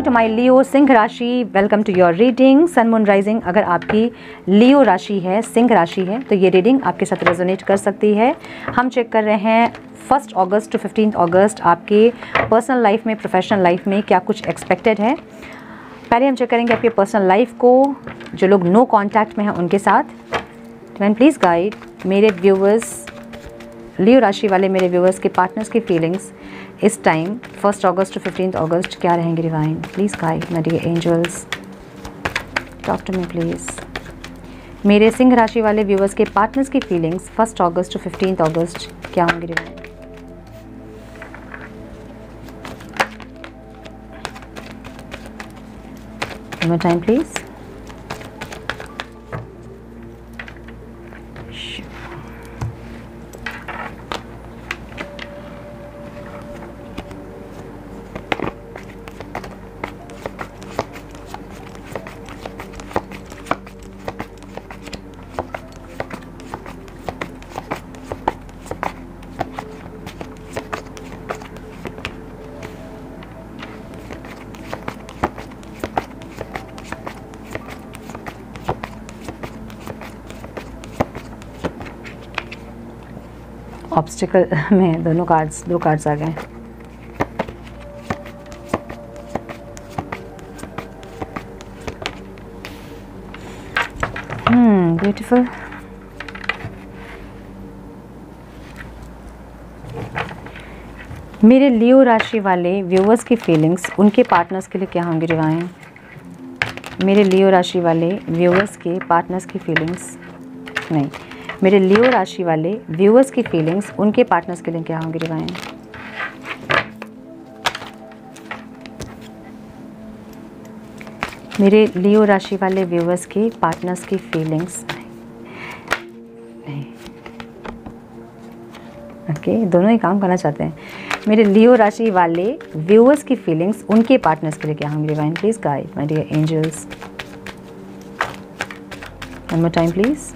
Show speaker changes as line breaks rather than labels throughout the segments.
To my Leo सिंह राशि, welcome to your reading. Sun moon rising अगर आपकी लियो राशि है, सिंह राशि है, तो ये रीडिंग आपके साथ रेजोनेट कर सकती है। हम चेक कर रहे हैं 1 अगस्त टू 15 अगस्त आपके पर्सनल लाइफ में, प्रोफेशनल लाइफ में क्या कुछ एक्सपेक्टेड है। पहले हम चेक करेंगे आपके पर्सनल लाइफ को, जो लोग नो कॉन्टैक्ट में हैं उनके साथ। मैन प्लीज़ गाइड मेरे व्यूवर्स, लियो राशि वाले मेरे व्यूवर्स के पार्टनर्स की फीलिंग्स इस टाइम 1 अगस्त टू 15 अगस्त क्या रहेंगे divine. Please guide my dear angels, talk to me please. मेरे सिंह राशि वाले व्यूवर्स के पार्टनर्स की फीलिंग्स 1 अगस्त टू 15 अगस्त क्या होंगे divine. One more time please. Obstacle में दो कार्ड्स आ गए। ब्यूटीफुल। मेरे लियो राशि वाले व्यूवर्स की फीलिंग्स उनके पार्टनर्स के लिए क्या होंगे डिवाइन। मेरे लियो राशि वाले व्यूवर्स के पार्टनर्स की फीलिंग्स, नहीं, मेरे लियो राशि वाले व्यूअर्स की फीलिंग्स उनके पार्टनर्स के लिए क्या होंगे डिवाइन। मेरे लियो राशि वाले व्यूअर्स के पार्टनर्स की फीलिंग्स, नहीं, ओके, दोनों ही काम करना चाहते हैं। मेरे लियो राशि वाले व्यूअर्स की फीलिंग्स उनके पार्टनर्स के लिए क्या होंगे divine. Please guide my dear angels, one more time please.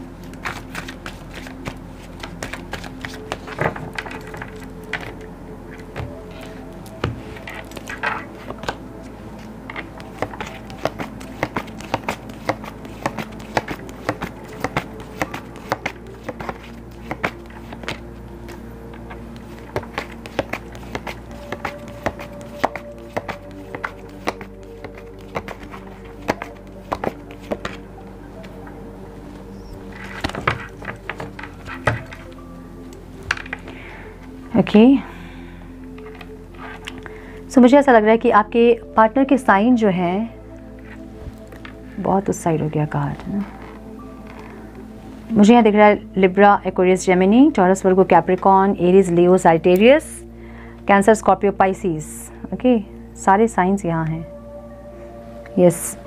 Okay, so मुझे ऐसा लग रहा है कि आपके पार्टनर के साइन जो है बहुत उस साइड हो गया कार्ड है ना। मुझे यहाँ दिख रहा है Libra, Aquarius, Gemini, Taurus, Virgo, Capricorn, Aries, Leo, Sagittarius, Cancer, Scorpio, Pisces. Okay, सारे साइंस यहाँ हैं। यस,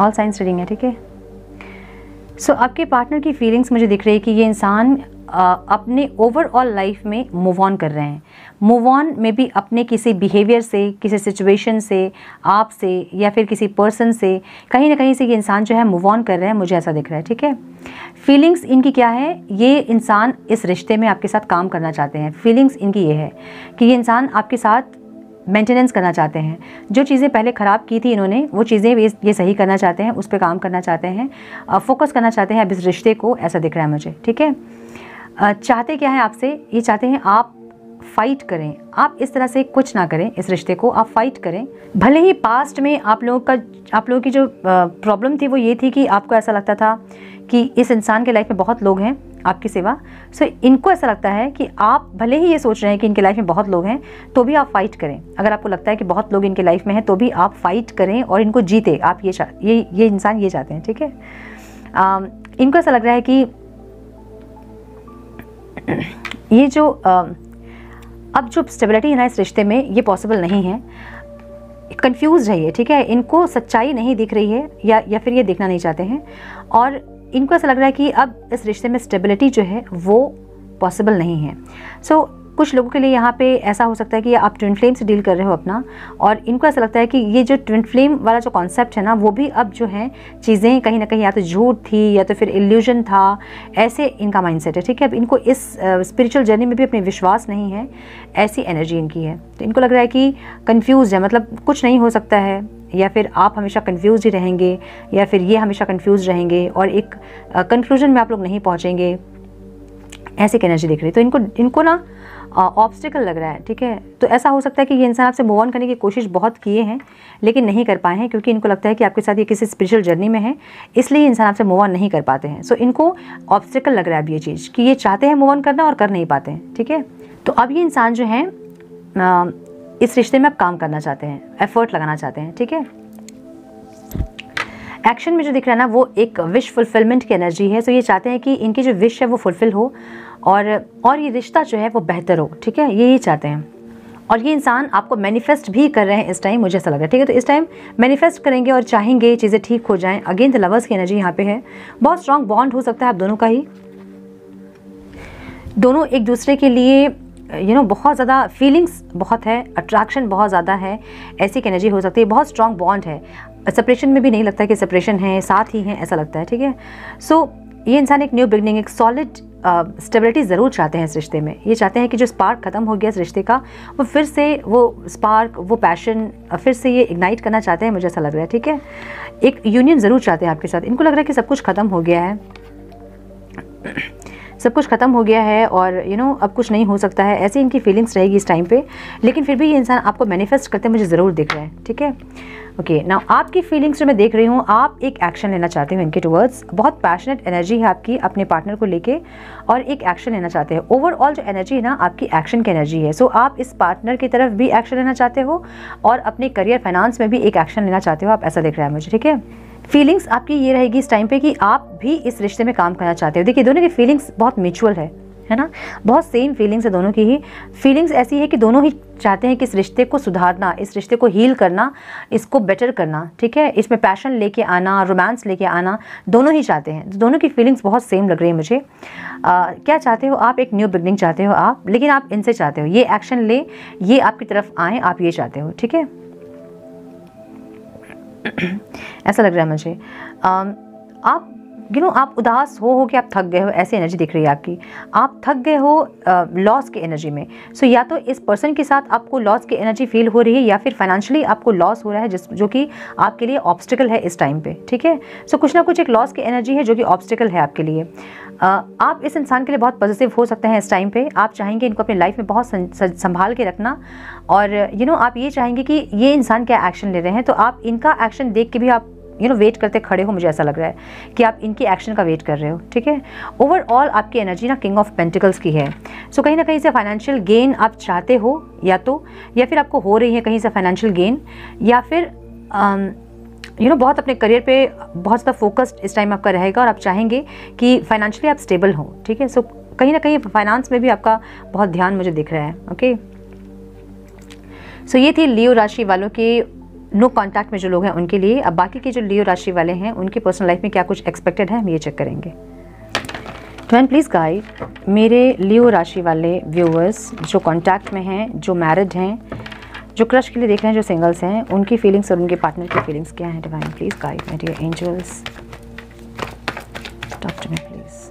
ऑल साइंस रीडिंग है, ठीक है। सो आपके पार्टनर की फीलिंग्स मुझे दिख रही है कि ये इंसान अपने ओवरऑल लाइफ में मूव ऑन कर रहे हैं। मूव ऑन में भी अपने किसी बिहेवियर से, किसी सिचुएशन से, आप से या फिर किसी पर्सन से, कहीं ना कहीं से ये इंसान जो है मूव ऑन कर रहे हैं, मुझे ऐसा दिख रहा है, ठीक है। फीलिंग्स इनकी क्या है, ये इंसान इस रिश्ते में आपके साथ काम करना चाहते हैं। फीलिंग्स इनकी ये है कि ये इंसान आपके साथ मेंटेनेंस करना चाहते हैं। जो चीज़ें पहले ख़राब की थी इन्होंने, वो चीज़ें ये सही करना चाहते हैं, उस पर काम करना चाहते हैं, फोकस करना चाहते हैं अब इस रिश्ते को, ऐसा दिख रहा है मुझे, ठीक है। चाहते क्या है आपसे, ये चाहते हैं आप फाइट करें, आप इस तरह से कुछ ना करें, इस रिश्ते को आप फाइट करें। भले ही पास्ट में आप लोगों की जो प्रॉब्लम थी वो ये थी कि आपको ऐसा लगता था कि इस इंसान के लाइफ में बहुत लोग हैं आपकी सिवा। सो इनको ऐसा लगता है कि आप भले ही ये सोच रहे हैं कि इनके लाइफ में बहुत लोग हैं, तो भी आप फाइट करें। अगर आपको लगता है कि बहुत लोग इनके लाइफ में हैं, तो भी आप फाइट करें और इनको जीते। आप ये इंसान ये चाहते हैं, ठीक है। इनको ऐसा लग रहा है कि ये जो अब जो स्टेबिलिटी है ना इस रिश्ते में, ये पॉसिबल नहीं है। कंफ्यूज है ये, ठीक है। इनको सच्चाई नहीं दिख रही है या फिर ये देखना नहीं चाहते हैं, और इनको ऐसा लग रहा है कि अब इस रिश्ते में स्टेबिलिटी जो है वो पॉसिबल नहीं है। सो कुछ लोगों के लिए यहाँ पे ऐसा हो सकता है कि आप ट्विन फ्लेम से डील कर रहे हो अपना, और इनको ऐसा लगता है कि ये जो ट्विन फ्लेम वाला जो कॉन्सेप्ट है ना, वो भी अब जो है चीज़ें कहीं ना कहीं या तो झूठ थी या तो फिर इल्यूजन था, ऐसे इनका माइंडसेट है। ठीक है, अब इनको इस स्पिरिचुअल जर्नी में भी अपने विश्वास नहीं है, ऐसी एनर्जी इनकी है। तो इनको लग रहा है कि कंफ्यूज है, मतलब कुछ नहीं हो सकता है, या फिर आप हमेशा कंफ्यूज ही रहेंगे, या फिर ये हमेशा कंफ्यूज रहेंगे और एक कंक्लूजन में आप लोग नहीं पहुँचेंगे, ऐसी एनर्जी दिख रही है। तो इनको ना ऑब्स्टिकल लग रहा है। ठीक है, तो ऐसा हो सकता है कि ये इंसान आपसे मूव ऑन करने की कोशिश बहुत किए हैं लेकिन नहीं कर पाए हैं, क्योंकि इनको लगता है कि आपके साथ ये किसी स्पिरिचुअल जर्नी में है, इसलिए इंसान आपसे मूव ऑन नहीं कर पाते हैं। सो इनको ऑब्स्टिकल लग रहा है अब ये चीज़, कि ये चाहते हैं मूव ऑन करना और कर नहीं पाते हैं। ठीक है, तो अब ये इंसान जो है इस रिश्ते में अब काम करना चाहते हैं, एफर्ट लगाना चाहते हैं। ठीक है, एक्शन में जो दिख रहा है ना, वो एक विश फुलफिलमेंट की एनर्जी है। सो ये चाहते हैं कि इनकी जो विश है वो फुलफिल हो और ये रिश्ता जो है वो बेहतर हो। ठीक है, यही चाहते हैं। और ये इंसान आपको मैनिफेस्ट भी कर रहे हैं इस टाइम, मुझे ऐसा लग रहा है। ठीक है, तो इस टाइम मैनिफेस्ट करेंगे और चाहेंगे चीज़ें ठीक हो जाएं। अगेन द लवर्स की एनर्जी यहाँ पे है। बहुत स्ट्रांग बॉन्ड हो सकता है आप दोनों का ही, दोनों एक दूसरे के लिए बहुत ज़्यादा फीलिंग्स बहुत है, अट्रैक्शन बहुत ज़्यादा है, ऐसी की एनर्जी हो सकती है। बहुत स्ट्रांग बॉन्ड है, सेपरेशन में भी नहीं लगता है कि सेपरेशन है, साथ ही हैं ऐसा लगता है। ठीक है, सो ये इंसान एक न्यू बिगनिंग, एक सॉलिड स्टेबिलिटी ज़रूर चाहते हैं इस रिश्ते में। ये चाहते हैं कि जो स्पार्क ख़त्म हो गया इस रिश्ते का, वो फिर से वो स्पार्क, वो पैशन फिर से ये इग्नाइट करना चाहते हैं, मुझे ऐसा लग रहा है। ठीक है, एक यूनियन ज़रूर चाहते हैं आपके साथ। इनको लग रहा है कि सब कुछ ख़त्म हो गया है, सब कुछ ख़त्म हो गया है और अब कुछ नहीं हो सकता है, ऐसी इनकी फीलिंग्स रहेगी इस टाइम पे। लेकिन फिर भी ये इंसान आपको मैनिफेस्ट करते मुझे ज़रूर दिख रहा है। ठीक है, ओके, नाउ आपकी फीलिंग्स जो मैं देख रही हूँ, आप एक एक्शन लेना चाहते हो इनके टुवर्ड्स। बहुत पैशनेट एनर्जी है आपकी अपने पार्टनर को लेके और एक एक्शन लेना चाहते हो। ओवरऑल जो एनर्जी है ना आपकी, एक्शन की एनर्जी है। सो आप इस पार्टनर की तरफ भी एक्शन लेना चाहते हो और अपने करियर फाइनेंस में भी एक एक्शन लेना चाहते हो आप, ऐसा दिख रहा है मुझे। ठीक है, फीलिंग्स आपकी ये रहेगी इस टाइम पे कि आप भी इस रिश्ते में काम करना चाहते हो। देखिए दोनों की फीलिंग्स बहुत म्यूचुअल है ना, बहुत सेम फीलिंग्स है दोनों की ही। फीलिंग्स ऐसी है कि दोनों ही चाहते हैं कि इस रिश्ते को सुधारना, इस रिश्ते को हील करना, इसको बेटर करना। ठीक है, इसमें पैशन लेके आना, रोमांस लेके आना, दोनों ही चाहते हैं। दोनों की फीलिंग्स बहुत सेम लग रही है मुझे। क्या चाहते हो आप? एक न्यू बिगनिंग चाहते हो आप, लेकिन आप इनसे चाहते हो ये एक्शन ले, ये आपकी तरफ आए, आप ये चाहते हो। ठीक है, ऐसा लग रहा है मुझे। आप आप उदास हो कि आप थक गए हो, ऐसी एनर्जी दिख रही है आपकी। आप थक गए हो लॉस की एनर्जी में। सो या तो इस पर्सन के साथ आपको लॉस की एनर्जी फील हो रही है, या फिर फाइनेंशियली आपको लॉस हो रहा है जो कि आपके लिए ऑब्स्टिकल है इस टाइम पे। ठीक है, सो कुछ ना कुछ एक लॉस की एनर्जी है जो कि ऑब्स्टिकल है आपके लिए। आप इस इंसान के लिए बहुत पॉजिटिव हो सकते हैं इस टाइम पे। आप चाहेंगे इनको अपनी लाइफ में बहुत संभाल के रखना, और आप ये चाहेंगे कि ये इंसान क्या एक्शन ले रहे हैं, तो आप इनका एक्शन देख के भी आप वेट करते खड़े हो। मुझे ऐसा लग रहा है कि आप इनकी एक्शन का वेट कर रहे हो। ठीक है, ओवरऑल आपकी एनर्जी ना किंग ऑफ पेंटिकल्स की है। सो कहीं ना कहीं से फाइनेंशियल गेन आप चाहते हो, या फिर आपको हो रही है कहीं से फाइनेंशियल गेन, या फिर बहुत अपने करियर पे बहुत ज़्यादा फोकस्ड इस टाइम आपका रहेगा और आप चाहेंगे कि फाइनेंशियली आप स्टेबल हो। ठीक है, सो कहीं ना कहीं फाइनेंस में भी आपका बहुत ध्यान मुझे दिख रहा है। ओके, सो ये थी लियो राशि वालों के नो कॉन्टैक्ट में जो लोग हैं उनके लिए। अब बाकी के जो लियो राशि वाले हैं उनकी पर्सनल लाइफ में क्या कुछ एक्सपेक्टेड है, हम ये चेक करेंगे। डिवाइन प्लीज़ गाइड मेरे लियो राशि वाले व्यूअर्स जो कॉन्टैक्ट में हैं, जो मैरिड हैं, जो क्रश के लिए देख रहे हैं, जो सिंगल्स हैं, उनकी फीलिंग्स और उनके पार्टनर की फीलिंग्स क्या हैं। Divine please guide my dear angels, talk to me please.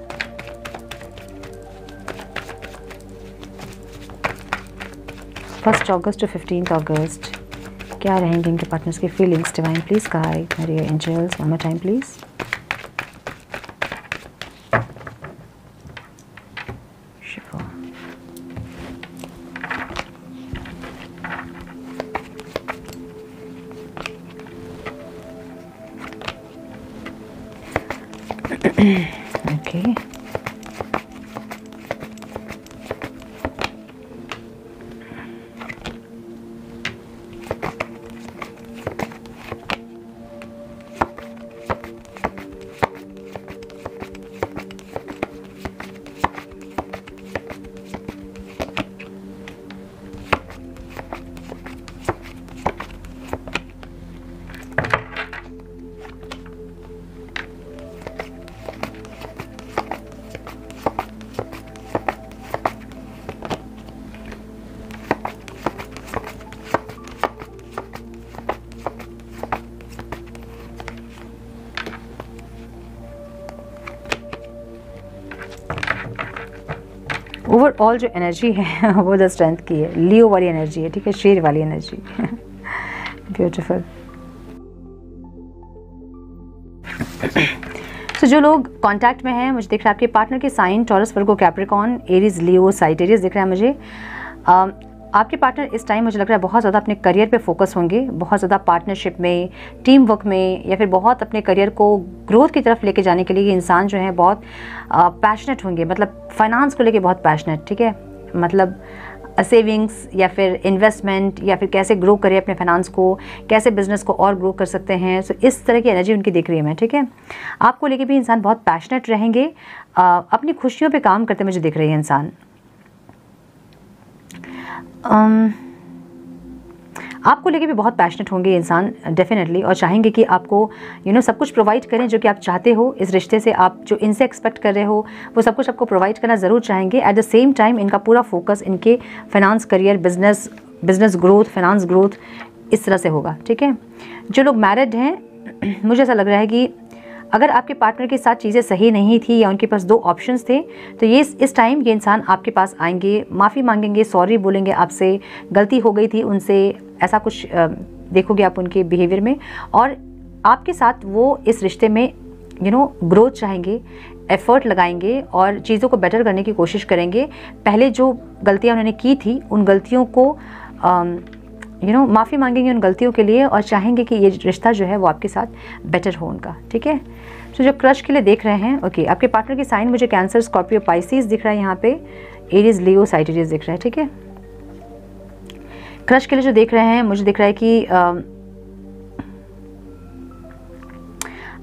1 अगस्त टू 15 अगस्त क्या रहेंगे इनके पार्टनर्स की feelings. Divine please guide my dear angels, one more time please. Okay. Overall जो एनर्जी है वो द स्ट्रेंथ की है, लियो वाली एनर्जी है, ठीक है, शेर वाली एनर्जी। ब्यूटीफुल। तो जो लोग कांटेक्ट में हैं, मुझे दिख रहा है आपके पार्टनर के sign taurus, Virgo, Capricorn, Aries, लियो, साइटेरियस दिख रहा है मुझे। आपके पार्टनर इस टाइम मुझे लग रहा है बहुत ज़्यादा अपने करियर पे फोकस होंगे, बहुत ज़्यादा पार्टनरशिप में, टीम वर्क में, या फिर बहुत अपने करियर को ग्रोथ की तरफ लेके जाने के लिए ये इंसान जो है बहुत पैशनेट होंगे, मतलब फाइनेंस को लेके बहुत पैशनेट, ठीक है, मतलब सेविंग्स या फिर इन्वेस्टमेंट या फिर कैसे ग्रो करें अपने फाइनेंस को, कैसे बिजनेस को और ग्रो कर सकते हैं। सो इस तरह की एनर्जी उनकी दिख रही है मैं, ठीक है। आपको लेके भी इंसान बहुत पैशनेट रहेंगे, अपनी खुशियों पे काम करते मुझे दिख रही है इंसान। आपको लेके भी बहुत पैशनेट होंगे इंसान डेफिनेटली, और चाहेंगे कि आपको सब कुछ प्रोवाइड करें जो कि आप चाहते हो इस रिश्ते से, आप जो इनसे एक्सपेक्ट कर रहे हो वो सब कुछ आपको प्रोवाइड करना ज़रूर चाहेंगे। एट द सेम टाइम इनका पूरा फोकस इनके finance, career, business growth, finance growth इस तरह से होगा, ठीक है। जो लोग मैरिड हैं, मुझे ऐसा लग रहा है कि अगर आपके पार्टनर के साथ चीज़ें सही नहीं थी या उनके पास 2 ऑप्शंस थे, तो ये इस टाइम ये इंसान आपके पास आएंगे, माफ़ी मांगेंगे, सॉरी बोलेंगे आपसे, गलती हो गई थी उनसे, ऐसा कुछ देखोगे आप उनके बिहेवियर में, और आपके साथ वो इस रिश्ते में ग्रोथ चाहेंगे, एफर्ट लगाएंगे और चीज़ों को बेटर करने की कोशिश करेंगे। पहले जो गलतियाँ उन्होंने की थी उन गलतियों को माफ़ी मांगेंगे उन गलतियों के लिए, और चाहेंगे कि ये रिश्ता जो है वो आपके साथ बेटर हो उनका, ठीक है। तो जो क्रश के लिए देख रहे हैं, ओके, आपके पार्टनर के साइन मुझे कैंसर, स्कॉर्पियो, पाइसिस दिख रहा है यहाँ पे, एरीज, लियो, साइटेरियस दिख रहा है, ठीक है। क्रश के लिए जो देख रहे हैं, मुझे दिख रहा है कि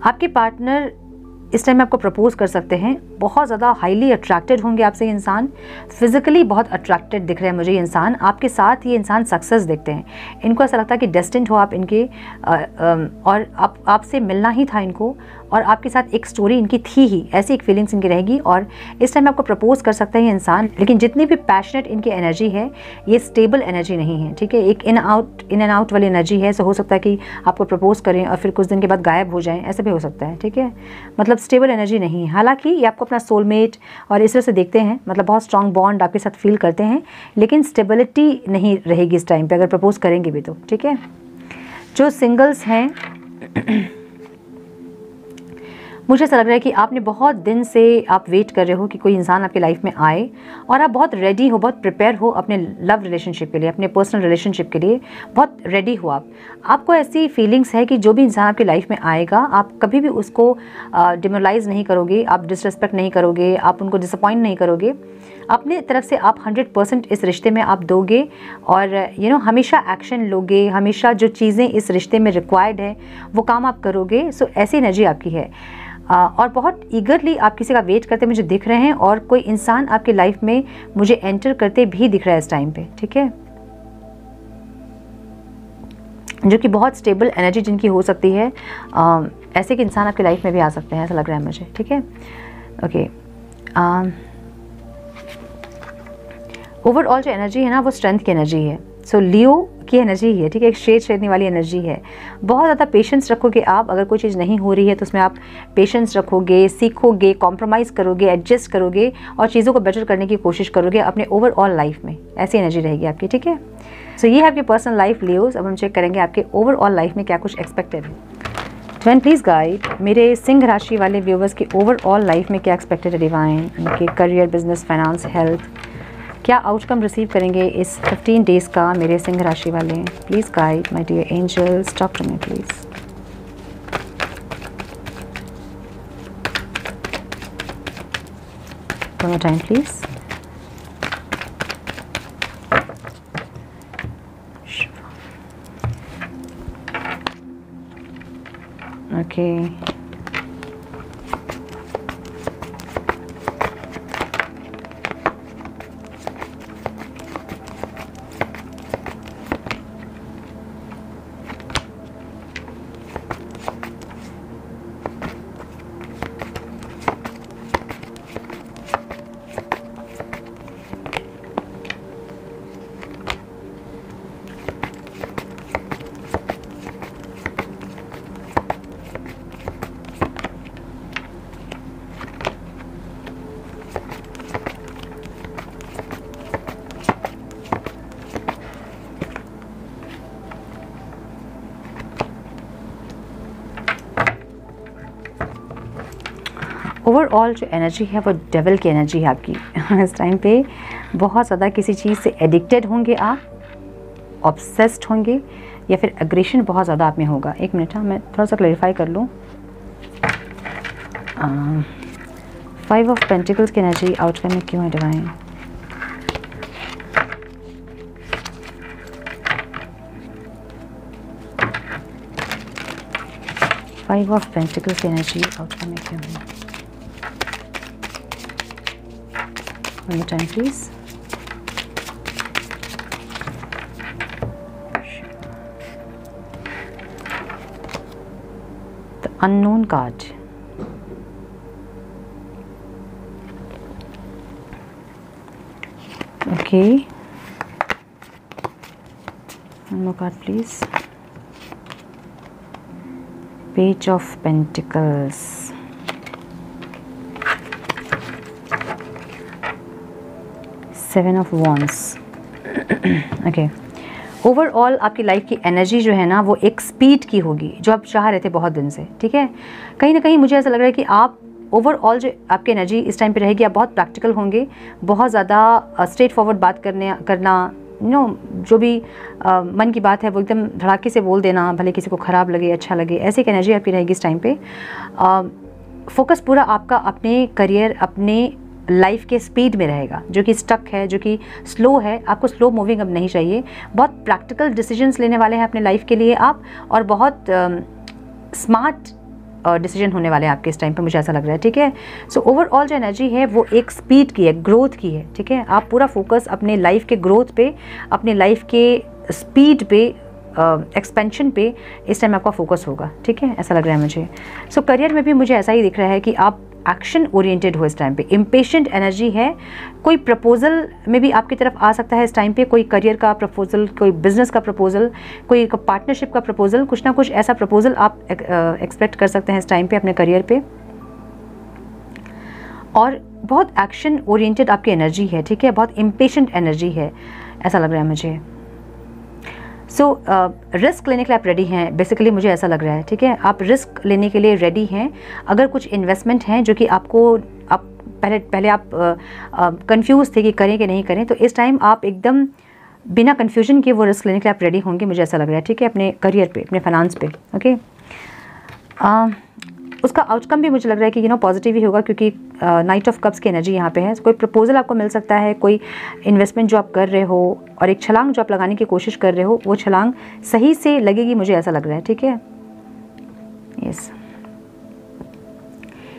आपके पार्टनर इस टाइम आपको प्रपोज कर सकते हैं, बहुत ज़्यादा हाईली अट्रैक्टेड होंगे आपसे इंसान, फिजिकली बहुत अट्रैक्टेड दिख रहे हैं मुझे ये इंसान, आपके साथ ये इंसान सक्सेस देखते हैं, इनको ऐसा लगता है कि डेस्टिन्ड हो आप इनके, और आपसे मिलना ही था इनको, और आपके साथ एक स्टोरी इनकी थी ही, ऐसी एक फीलिंग्स इनकी रहेगी, और इस टाइम आपको प्रपोज कर सकते हैं ये इंसान। लेकिन जितनी भी पैशनेट इनकी एनर्जी है, ये स्टेबल एनर्जी नहीं है, ठीक है, एक इन एंड आउट वाली एनर्जी है। सो हो सकता है कि आपको प्रपोज करें और फिर कुछ दिन के बाद गायब हो जाएं, ऐसा भी हो सकता है, ठीक है, मतलब स्टेबल एनर्जी नहीं है। हालांकि ये आपको अपना सोलमेट और इस तरह से देखते हैं, मतलब बहुत स्ट्रॉन्ग बॉन्ड आपके साथ फील करते हैं, लेकिन स्टेबिलिटी नहीं रहेगी इस टाइम पे अगर प्रपोज करेंगे भी तो, ठीक है। जो सिंगल्स हैं, मुझे ऐसा लग रहा है कि आपने बहुत दिन से आप वेट कर रहे हो कि कोई इंसान आपके लाइफ में आए, और आप बहुत रेडी हो, बहुत प्रिपेयर हो अपने लव रिलेशनशिप के लिए, अपने पर्सनल रिलेशनशिप के लिए बहुत रेडी हो आपको ऐसी फीलिंग्स है कि जो भी इंसान आपकी लाइफ में आएगा, आप कभी भी उसको डिमोरलाइज नहीं करोगे, आप डिसरिस्पेक्ट नहीं करोगे, आप उनको डिसअपॉइंट नहीं करोगे, अपने तरफ से आप 100% इस रिश्ते में आप दोगे, और हमेशा एक्शन लोगे, हमेशा जो चीज़ें इस रिश्ते में रिक्वायर्ड है वो काम आप करोगे। सो ऐसी एनर्जी आपकी है, और बहुत ईगरली आप किसी का वेट करते मुझे दिख रहे हैं, और कोई इंसान आपकी लाइफ में मुझे एंटर करते भी दिख रहा है इस टाइम पे, ठीक है, जो कि बहुत स्टेबल एनर्जी जिनकी हो सकती है। ऐसे कि इंसान आपकी लाइफ में भी आ सकते हैं, ऐसा लग रहा है मुझे, ठीक है। ओके, ओवरऑल जो एनर्जी है ना वो स्ट्रेंथ की एनर्जी है। सो लियो की एनर्जी है, ठीक है, एक शेड शेडने वाली एनर्जी है। बहुत ज़्यादा पेशेंस रखोगे आप, अगर कोई चीज़ नहीं हो रही है तो उसमें आप पेशेंस रखोगे, सीखोगे, कॉम्प्रोमाइज़ करोगे, एडजस्ट करोगे और चीज़ों को बेटर करने की कोशिश करोगे अपने ओवरऑल लाइफ में, ऐसी एनर्जी रहेगी आपकी, ठीक है। सो ये है आपकी पर्सनल लाइफ लियोज। अब हम चेक करेंगे आपके ओवरऑल लाइफ में क्या कुछ एक्सपेक्टेड है। डिवाइन प्लीज़ गाइड मेरे सिंह राशि वाले व्यूवर्स की ओवरऑल लाइफ में क्या एक्सपेक्टेड है डिवाइन, उनके करियर, बिजनेस, फाइनेंस, हेल्थ, क्या आउटकम रिसीव करेंगे इस 15 डेज़ का मेरे सिंह राशि वाले। Please guide my dear angels, talk to me please. One more time please. Okay, overall जो एनर्जी है वो डेविल की एनर्जी है आपकी इस टाइम पे। बहुत ज़्यादा किसी चीज़ से एडिक्टेड होंगे आप, ऑब्सेस्ड होंगे, या फिर एग्रेशन बहुत ज़्यादा आप में होगा। एक मिनट, हाँ मैं थोड़ा सा क्लैरिफाई कर लूँ। 5 ऑफ पेंटिकल्स की एनर्जी आउट करने क्यों है डिवाइन? फाइव ऑफ पेंटिकल्स की एनर्जी आउट करने क्यों है? One more time please. The unknown card. Okay. One more card please. Page of Pentacles. Seven of Wands. Okay. Overall आपकी लाइफ की एनर्जी जो है ना वो एक स्पीड की होगी जो आप चाह रहे थे बहुत दिन से, ठीक है। कहीं ना कहीं मुझे ऐसा लग रहा है कि आप ओवरऑल जो आपकी एनर्जी इस टाइम पे रहेगी, आप बहुत प्रैक्टिकल होंगे, बहुत ज़्यादा स्ट्रेट फॉरवर्ड बात करना, जो भी मन की बात है वो एकदम धड़ाके से बोल देना, भले किसी को ख़राब लगे अच्छा लगे, ऐसी एक एनर्जी आपकी रहेगी इस टाइम पे। फोकस पूरा आपका अपने करियर, अपने लाइफ के स्पीड में रहेगा, जो कि स्टक है, जो कि स्लो है। आपको स्लो मूविंग अब नहीं चाहिए। बहुत प्रैक्टिकल डिसीजंस लेने वाले हैं अपने लाइफ के लिए आप, और बहुत स्मार्ट डिसीजन होने वाले हैं आपके इस टाइम पे, मुझे ऐसा लग रहा है, ठीक है। सो ओवरऑल जो एनर्जी है वो एक स्पीड की है, ग्रोथ की है, ठीक है। आप पूरा फोकस अपने लाइफ के ग्रोथ पे, अपने लाइफ के स्पीड पे, एक्सपेंशन पे इस टाइम आपका फोकस होगा, ठीक है, ऐसा लग रहा है मुझे। सो करियर में भी मुझे ऐसा ही दिख रहा है कि आप एक्शन ओरिएंटेड हो इस टाइम पे। इम्पेशेंट एनर्जी है। कोई प्रपोजल में भी आपकी तरफ आ सकता है इस टाइम पे, कोई करियर का प्रपोजल, कोई बिजनेस का प्रपोजल, कोई पार्टनरशिप का प्रपोजल, कुछ ना कुछ ऐसा प्रपोजल आप एक्सपेक्ट कर सकते हैं इस टाइम पे अपने करियर पे। और बहुत एक्शन ओरिएंटेड आपकी एनर्जी है, ठीक है, बहुत इम्पेशेंट एनर्जी है, ऐसा लग रहा है मुझे। सो रिस्क लेने के लिए आप रेडी हैं, बेसिकली मुझे ऐसा लग रहा है, ठीक है। आप रिस्क लेने के लिए रेडी हैं। अगर कुछ इन्वेस्टमेंट हैं जो कि आप पहले आप कंफ्यूज थे कि करें कि नहीं करें, तो इस टाइम आप एकदम बिना कंफ्यूजन के वो रिस्क लेने के लिए आप रेडी होंगे, मुझे ऐसा लग रहा है, ठीक है, अपने करियर पे, अपने फाइनेंस पे, ओके। उसका आउटकम भी मुझे लग रहा है कि पॉजिटिव ही होगा, क्योंकि नाइट ऑफ कप्स की एनर्जी यहाँ पे है। कोई प्रपोजल आपको मिल सकता है, कोई इन्वेस्टमेंट जो आप कर रहे हो, और एक छलांग जो आप लगाने की कोशिश कर रहे हो, वो छलांग सही से लगेगी, मुझे ऐसा लग रहा है, ठीक है। यस।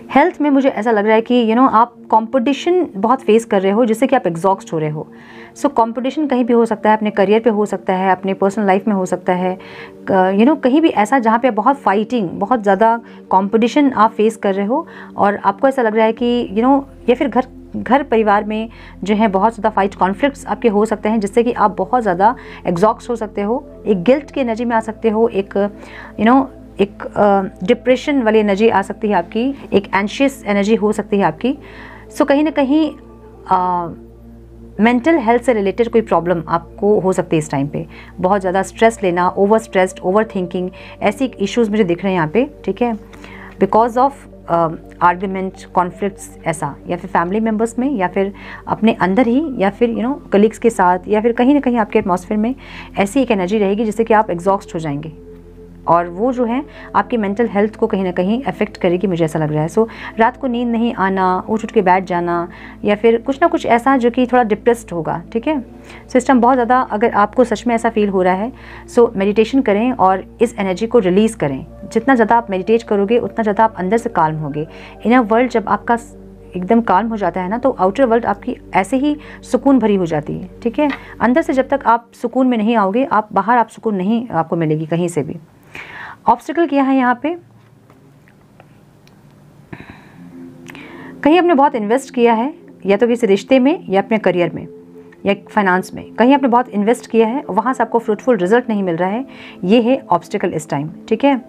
हेल्थ में मुझे ऐसा लग रहा है कि आप कंपटीशन बहुत फेस कर रहे हो, जिससे कि आप एग्जॉस्ट हो रहे हो। सो कंपटीशन कहीं भी हो सकता है, अपने करियर पे हो सकता है, अपने पर्सनल लाइफ में हो सकता है, कहीं भी ऐसा जहाँ पे बहुत फाइटिंग, बहुत ज़्यादा कंपटीशन आप फेस कर रहे हो, और आपको ऐसा लग रहा है कि या फिर घर परिवार में जो है बहुत ज़्यादा फाइट, कॉन्फ्लिक्ट्स आपके हो सकते हैं, जिससे कि आप बहुत ज़्यादा एग्जॉस्ट हो सकते हो, एक गिल्ट की एनर्जी में आ सकते हो, एक डिप्रेशन वाली एनर्जी आ सकती है आपकी, एक एंशियस एनर्जी हो सकती है आपकी। सो कहीं ना कहीं मेंटल हेल्थ से रिलेटेड कोई प्रॉब्लम आपको हो सकती है इस टाइम पे। बहुत ज़्यादा स्ट्रेस लेना, ओवर स्ट्रेस्ड, ओवर थिंकिंग, ऐसी इश्यूज मुझे दिख रहे हैं यहाँ पे, ठीक है, बिकॉज ऑफ आर्ग्यूमेंट, कॉन्फ्लिक्ट्स, ऐसा, या फिर फैमिली मेम्बर्स में, या फिर अपने अंदर ही, या फिर कलीग्स के साथ, या फिर कहीं ना कहीं आपके एटमॉस्फेयर में ऐसी एक एनर्जी रहेगी जिससे कि आप एग्जॉस्ट हो जाएंगे, और वो जो है आपकी मेंटल हेल्थ को कहीं ना कहीं अफेक्ट करेगी, मुझे ऐसा लग रहा है। सो रात को नींद नहीं आना, उठ के बैठ जाना, या फिर कुछ ना कुछ ऐसा जो कि थोड़ा डिप्रेस्ड होगा, ठीक है। सिस्टम बहुत ज़्यादा, अगर आपको सच में ऐसा फील हो रहा है, सो मेडिटेशन करें और इस एनर्जी को रिलीज़ करें। जितना ज़्यादा आप मेडिटेट करोगे, उतना ज़्यादा आप अंदर से काल्म होगे। इनर वर्ल्ड जब आपका एकदम काल्म हो जाता है ना, तो आउटर वर्ल्ड आपकी ऐसे ही सुकून भरी हो जाती है, ठीक है। अंदर से जब तक आप सुकून में नहीं आओगे, आप बाहर आप सुकून नहीं आपको मिलेगी कहीं से भी। ऑब्स्टिकल क्या है यहाँ पे? कहीं आपने बहुत इन्वेस्ट किया है, या तो किसी रिश्ते में, या अपने करियर में, या फाइनेंस में, कहीं आपने बहुत इन्वेस्ट किया है, वहाँ से आपको फ्रूटफुल रिजल्ट नहीं मिल रहा है, ये है ऑब्स्टिकल इस टाइम, ठीक है।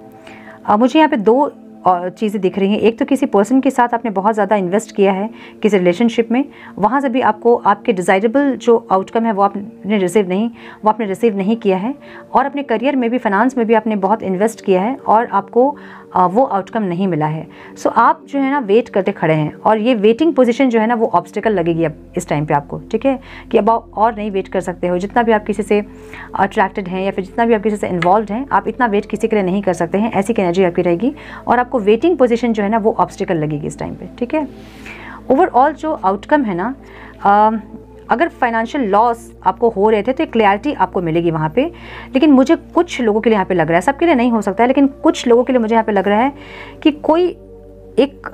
मुझे यहाँ पे 2 चीज़ें दिख रही हैं। एक तो किसी पर्सन के साथ आपने बहुत ज़्यादा इन्वेस्ट किया है किसी रिलेशनशिप में, वहाँ से भी आपको आपके डिज़ायरेबल जो आउटकम है वो आपने रिसीव नहीं किया है। और अपने करियर में भी, फाइनेंस में भी आपने बहुत इन्वेस्ट किया है और आपको वो आउटकम नहीं मिला है। सो आप जो है ना वेट करते खड़े हैं, और ये वेटिंग पोजीशन जो है ना वो ऑब्स्टिकल लगेगी अब इस टाइम पे आपको, ठीक है, कि अब आप और नहीं वेट कर सकते हो। जितना भी आप किसी से अट्रैक्टेड हैं या फिर जितना भी आप किसी से इन्वॉल्व हैं, आप इतना वेट किसी के लिए नहीं कर सकते हैं, ऐसी एनर्जी आपकी रहेगी और आपको वेटिंग पोजीशन जो है ना वो ऑब्स्टिकल लगेगी इस टाइम पे, ठीक है। ओवरऑल जो आउटकम है ना, अगर फाइनेंशियल लॉस आपको हो रहे थे तो क्लैरिटी आपको मिलेगी वहाँ पे। लेकिन मुझे कुछ लोगों के लिए यहाँ पे लग रहा है, सबके लिए नहीं हो सकता है, लेकिन कुछ लोगों के लिए मुझे यहाँ पे लग रहा है कि कोई एक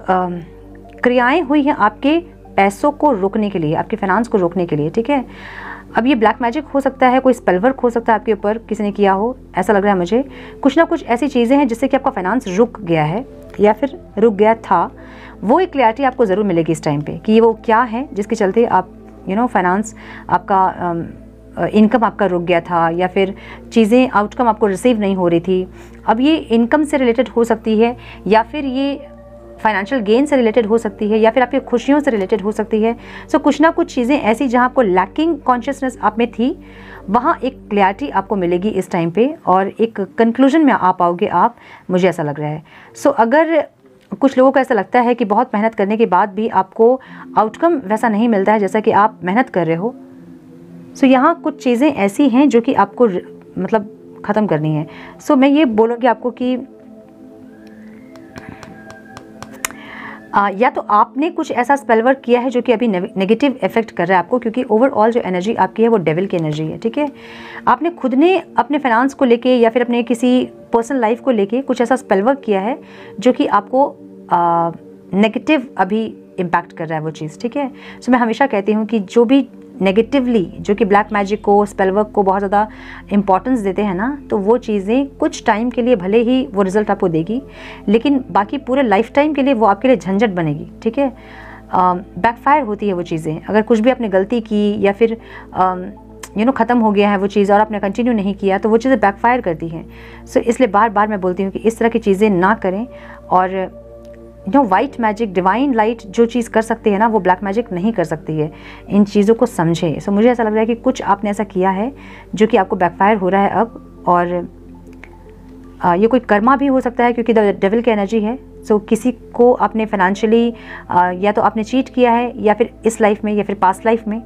क्रियाएं हुई हैं आपके पैसों को रोकने के लिए, आपके फाइनेंस को रोकने के लिए, ठीक है। अब ये ब्लैक मैजिक हो सकता है, कोई स्पेल वर्क हो सकता है आपके ऊपर किसी ने किया हो, ऐसा लग रहा है मुझे। कुछ ना कुछ ऐसी चीज़ें हैं जिससे कि आपका फाइनेंस रुक गया है या फिर रुक गया था। वो एक क्लैरिटी आपको ज़रूर मिलेगी इस टाइम पे कि वो क्या है जिसके चलते आप फाइनेंस आपका इनकम आपका रुक गया था, या फिर चीज़ें आउटकम आपको रिसीव नहीं हो रही थी। अब ये इनकम से रिलेटेड हो सकती है, या फिर ये फाइनेंशियल गेन से रिलेटेड हो सकती है, या फिर आपकी खुशियों से रिलेटेड हो सकती है। सो कुछ ना कुछ चीज़ें ऐसी जहाँ आपको लैकिंग कॉन्शियसनेस आप में थी, वहाँ एक क्लैरिटी आपको मिलेगी इस टाइम पे और एक कंक्लूजन में आ पाओगे आप, मुझे ऐसा लग रहा है। सो अगर कुछ लोगों को ऐसा लगता है कि बहुत मेहनत करने के बाद भी आपको आउटकम वैसा नहीं मिलता है जैसा कि आप मेहनत कर रहे हो, सो यहाँ कुछ चीज़ें ऐसी हैं जो कि आपको मतलब ख़त्म करनी है। सो मैं ये बोलूँगी आपको कि या तो आपने कुछ ऐसा स्पेल वर्क किया है जो कि अभी नेगेटिव इफेक्ट कर रहा है आपको, क्योंकि ओवरऑल जो एनर्जी आपकी है वो डेविल की एनर्जी है, ठीक है। आपने खुद ने अपने फाइनेंस को लेके या फिर अपने किसी पर्सनल लाइफ को लेके कुछ ऐसा स्पेल वर्क किया है जो कि आपको नेगेटिव अभी इम्पैक्ट कर रहा है वो चीज़, ठीक है। सो मैं हमेशा कहती हूँ कि जो भी नेगेटिवली, जो कि ब्लैक मैजिक को, स्पेल वर्क को बहुत ज़्यादा इंपॉर्टेंस देते हैं ना, तो वो चीज़ें कुछ टाइम के लिए भले ही वो रिज़ल्ट आपको देगी, लेकिन बाकी पूरे लाइफ टाइम के लिए वो आपके लिए झंझट बनेगी, ठीक है। बैकफायर होती है वो चीज़ें। अगर कुछ भी आपने गलती की या फिर ख़त्म हो गया है वो चीज़ और आपने कंटिन्यू नहीं किया, तो वो चीज़ें बैकफायर करती हैं। सो इसलिए बार बार मैं बोलती हूँ कि इस तरह की चीज़ें ना करें, और वाइट मैजिक, डिवाइन लाइट जो चीज़ कर सकती है ना, वो ब्लैक मैजिक नहीं कर सकती है। इन चीज़ों को समझें। सो मुझे ऐसा लग रहा है कि कुछ आपने ऐसा किया है जो कि आपको बैकफायर हो रहा है अब, और ये कोई कर्मा भी हो सकता है क्योंकि डेविल की एनर्जी है। सो किसी को आपने फाइनेंशियली या तो आपने चीट किया है, या फिर इस लाइफ में या फिर पास्ट लाइफ में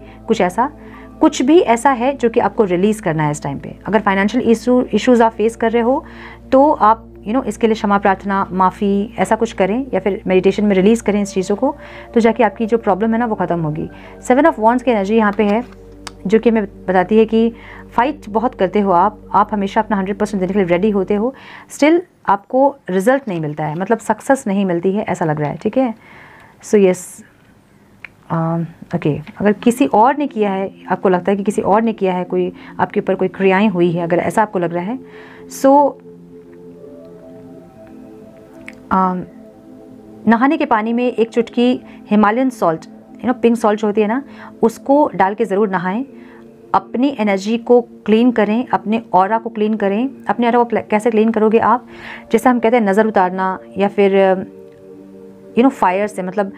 कुछ भी ऐसा है जो कि आपको रिलीज़ करना है इस टाइम पे। अगर फाइनेंशियल इश्यूज़ आप फेस कर रहे हो तो आप इसके लिए क्षमा प्रार्थना, माफ़ी, ऐसा कुछ करें, या फिर मेडिटेशन में रिलीज़ करें इस चीज़ों को, तो जाके आपकी जो प्रॉब्लम है ना वो ख़त्म होगी। 7 ऑफ वॉन्ड्स की एनर्जी यहाँ पे है, जो कि हमें बताती है कि फ़ाइट बहुत करते हो आप हमेशा अपना 100% देने के लिए रेडी होते हो, स्टिल आपको रिज़ल्ट नहीं मिलता है, मतलब सक्सेस नहीं मिलती है, ऐसा लग रहा है, ठीक है। सो यस, ओके, अगर किसी और ने किया है, आपको लगता है कि किसी और ने किया है, कोई आपके ऊपर कोई क्रियाएं हुई है, अगर ऐसा आपको लग रहा है, सो नहाने के पानी में एक चुटकी हिमालयन सॉल्ट, पिंक सॉल्ट जो होती है ना, उसको डाल के ज़रूर नहाएं। अपनी एनर्जी को क्लीन करें, अपने ऑरा को क्लीन करें। अपने ऑरा को कैसे क्लीन करोगे आप? जैसे हम कहते हैं नज़र उतारना, या फिर फायर से, मतलब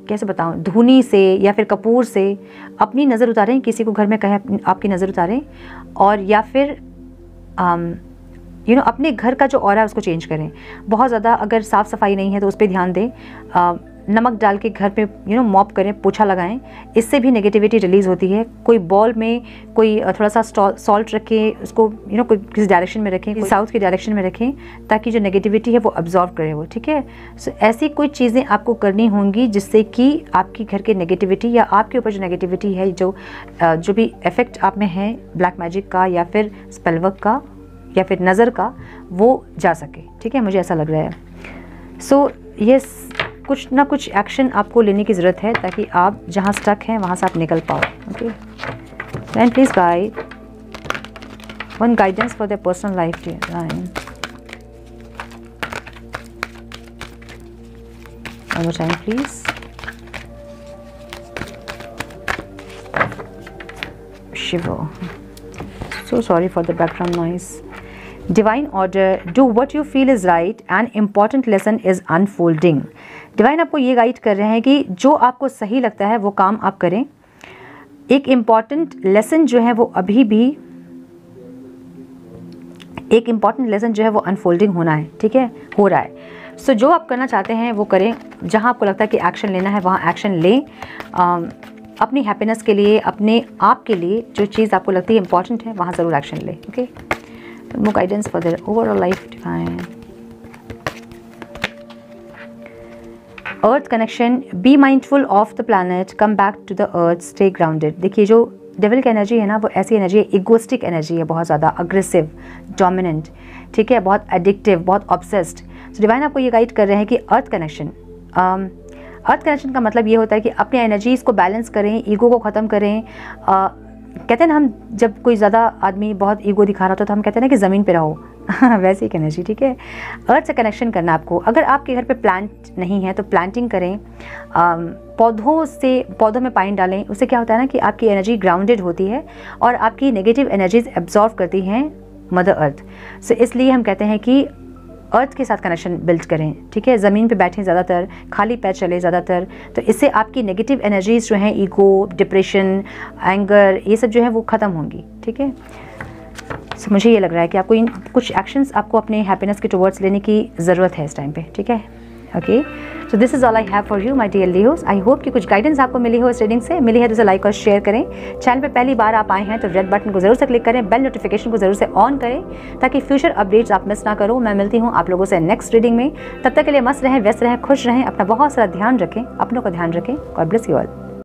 कैसे बताऊँ, धुनी से या फिर कपूर से अपनी नज़र उतारें। किसी को घर में कहें आपकी नज़र उतारें, और या फिर अपने घर का जो ऑरा है उसको चेंज करें। बहुत ज़्यादा अगर साफ़ सफाई नहीं है तो उस पर ध्यान दें। नमक डाल के घर पे मॉप करें, पोछा लगाएं, इससे भी नेगेटिविटी रिलीज़ होती है। कोई बॉल में कोई थोड़ा सा सॉल्ट रखें, उसको कोई किसी डायरेक्शन में रखें, साउथ की डायरेक्शन में रखें, ताकि जो नेगेटिविटी है वो अब्जॉर्व करे वो, ठीक है। सो ऐसी कोई चीज़ें आपको करनी होंगी जिससे कि आपकी घर के नेगेटिविटी या आपके ऊपर जो नेगेटिविटी है, जो भी इफेक्ट आप में है ब्लैक मैजिक का या फिर स्पेल वर्क का या फिर नज़र का, वो जा सके, ठीक है। मुझे ऐसा लग रहा है। सो यस, कुछ ना कुछ एक्शन आपको लेने की ज़रूरत है ताकि आप जहाँ स्टक हैं वहाँ से आप निकल पाओ, okay. And please guide one guidance for the personal life divine. One more time, please. Shiva. So sorry for the background noise. Divine order, do what you feel is right, an important lesson is unfolding. Divine आपको ये guide कर रहे हैं कि जो आपको सही लगता है वो काम आप करें। एक इम्पॉर्टेंट लेसन जो है वो अभी भी एक इम्पॉर्टेंट लेसन जो है वो अनफोल्डिंग होना है, ठीक है, हो रहा है। सो जो आप करना चाहते हैं वो करें। जहाँ आपको लगता है कि एक्शन लेना है वहाँ एक्शन लें। अपनी हैप्पीनेस के लिए, अपने आप के लिए जो चीज़ आपको लगती है इंपॉर्टेंट है वहाँ ज़रूर एक्शन लें। Okay, more guidance for their overall life divine. Earth connection, be mindful of the planet, come back to the earth, stay grounded. देखिए जो डेविल की एनर्जी है ना वो ऐसी एनर्जी है, इगोस्टिक एनर्जी है, बहुत ज़्यादा अग्रेसिव, डोमिनेंट, ठीक है, बहुत एडिक्टिव, बहुत ऑब्सेस्ड। सो डिवाइन आपको ये गाइड कर रहे हैं कि अर्थ कनेक्शन, अर्थ कनेक्शन का मतलब ये होता है कि अपनी एनर्जीज़ को बैलेंस करें, ईगो को ख़त्म करें। कहते हैं ना, हम जब कोई ज़्यादा आदमी बहुत ईगो दिखा रहा होता है तो हम कहते हैं ना कि ज़मीन पे रहो वैसे एक एनर्जी, ठीक है। अर्थ से कनेक्शन करना आपको। अगर आपके घर पे प्लांट नहीं है तो प्लांटिंग करें, पौधों में पानी डालें। उससे क्या होता है ना कि आपकी एनर्जी ग्राउंडेड होती है और आपकी नेगेटिव एनर्जीज एब्जॉर्व करती हैं मदर अर्थ। सो इसलिए हम कहते हैं कि अर्थ के साथ कनेक्शन बिल्ड करें, ठीक है। ज़मीन पे बैठें ज़्यादातर, खाली पैर चले ज़्यादातर, तो इससे आपकी नेगेटिव एनर्जीज जो हैं, ईगो, डिप्रेशन, एंगर, ये सब जो है वो ख़त्म होंगी, ठीक है। सो मुझे ये लग रहा है कि आपको इन कुछ एक्शंस आपको अपने हैप्पीनेस के टुवर्ड्स लेने की ज़रूरत है इस टाइम पे, ठीक है। Okay, so this is all I have for you my dear Leos. I hope कि कुछ गाइडेंस आपको मिली हो इस रीडिंग से। मिली है तो इसे लाइक और शेयर करें। चैनल पे पहली बार आप आए हैं तो रेड बटन को ज़रूर से क्लिक करें, बेल नोटिफिकेशन को ज़रूर से ऑन करें ताकि फ्यूचर अपडेट्स आप मिस ना करो। मैं मिलती हूँ आप लोगों से नेक्स्ट रीडिंग में। तब तक के लिए मस्त रहें, व्यस्त रहें, खुश रहें, अपना बहुत सारा ध्यान रखें, अपनों का ध्यान रखें। God bless you all.